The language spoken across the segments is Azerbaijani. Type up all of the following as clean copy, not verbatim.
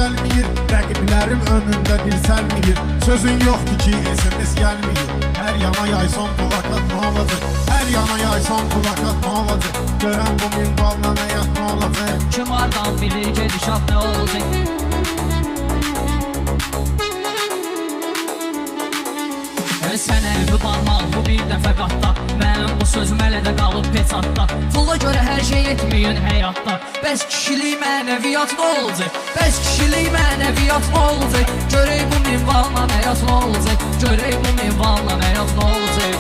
yüksəlməyir, rəqiblərim önündə dirsəlməyir. Sözün yoxdur ki, SMS gəlməyir. Hər yana yaysan plakat nə olacaq? Hər yana yaysan plakat nə olacaq? Görən bu minvalla həyat nə olacaq? Kim hardan bilir gedişat nə olacaq? Sən evi barmaq bu bir dəfə qatda. Mənim bu sözüm hələ də qalıb peçatda. Pula görə hər şey etməyin həyatda. Bəs kişilik mənəviyyat nə olacaq? Bəs kişilik mənəviyyat nə olacaq? Görək bu minvalla həyat nə olacaq? Görək bu minvalla həyat nə olacaq?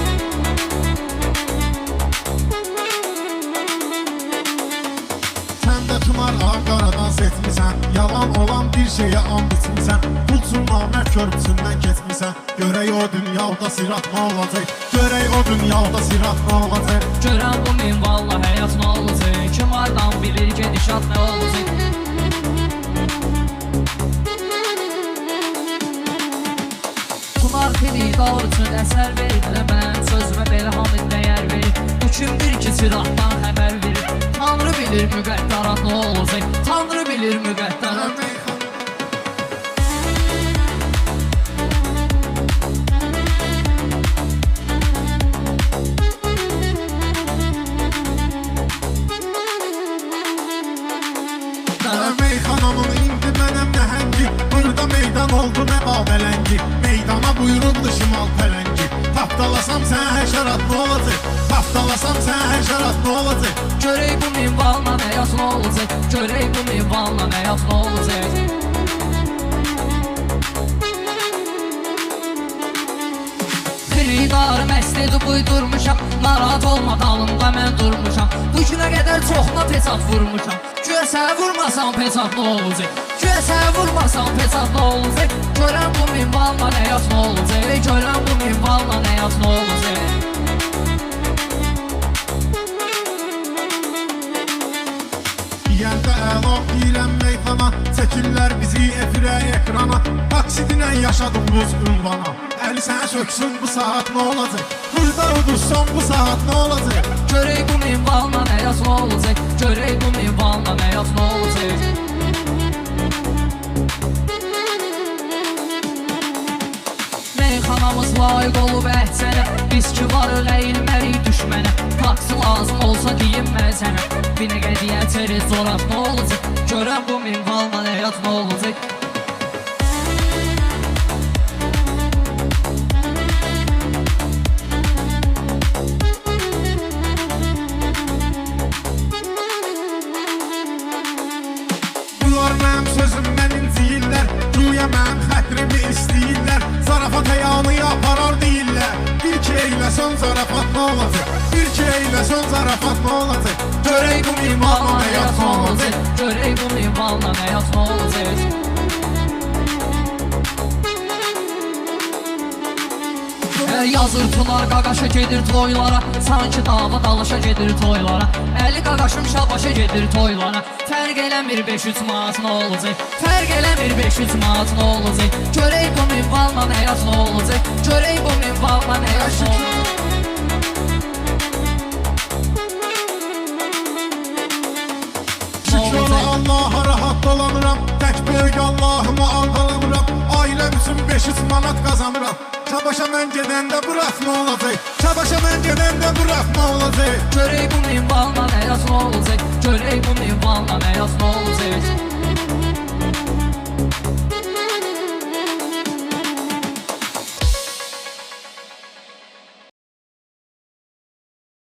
Sən də tümar ağ-qaradan seçmisən, yalan olan bir şeyə and içmisən, pulçun namərd körpüsündən keçmisən. Görək o dünyada sirat nə olacaq? Görək o dünyada sirat nə olacaq? Görən bu minvalla həyat nə olacaq? Kim hardan bilir gedişat nə olacaq? Tunar xididar üçün əsər verir, mən sözümə belə hamid dəyər verir. Bu kimdir ki siratdan xəbər verir? Tanrı bilir müqəddarat nə olacaq? Tanrı bilir müqəddarat. Meyxanamın indi mənəm nəhəngi, burada meydan oldu nə babələngi. Meydana buyuruldu şimal pələngi. Tapdalasam sən həşərat nə olacaq? Tapdalasam sən həşərat nə olacaq? Görək bu minvalla həyat nə olacaq? Görək bu minvalla həyat nə olacaq? Xidar məst edib uydurmuşam, narahat olma dalımda mən durmuşam. Bu günə qədər çoxuna peçat vurmuşam. Güya sən vurmasan peçat nə olacaq? Güya sən vurmasan peçat nə olacaq? Görən bu minvalla həyat nə olacaq? Görən bu minvalla həyat nə olacaq? Deyəndə əla deyirəm meyxana, çəkirlər bizi efirə ekrana. Taksidinə yaşadığımız ünvana, əli sənə söksün bu saat nə olacaq? Burada udursan bu saat nə olacaq? Görək bu minvalla həyat nə olacaq? Görək bu minvalla həyat nə olacaq? Meyxanamız layiq olub əhsənə, biz ki var eləyilmərik düşmənə. Taksi lazım olsa deyinmə sənə, binə qədiyə çeriz zorat nə olacaq? Görən bu minvalla həyat nə olacaq? Bunlar mənim sözüm mənim deyirlər, güya mənim xətrimi istəyirlər. Zarafat həyanı aparar deyirlər. Bir ki eyləsən zarafat nə olacaq? Bir ki eyləsən zarafat nə olacaq? Görək bu minvalla həyat nə olacaq? Görək bu minvalla həyat nə olacaq? Yazır tunar qaqaşa gedir toylara, sanki dava dalaşa gedir toylara. Əli qaqaşım şabaşa gedir toylara. Fərq eləmir 5-3 manat nə olacaq? Fərq eləmir 5-3 manat nə olacaq? Görək bu minvalla həyat nə olacaq? Görək bu minvalla həyat nə olacaq? Şükür Allaha rahat dolanıram, tək böyük Allahıma aldalamıram. Ailəm üçün 500 manat qazanıram. Çabaşa mən gedəndə bıraq nə olacaq? Çabaşa mən gedəndə bıraq nə olacaq? Görək bu minvalla həyat nə olacaq? Görək bu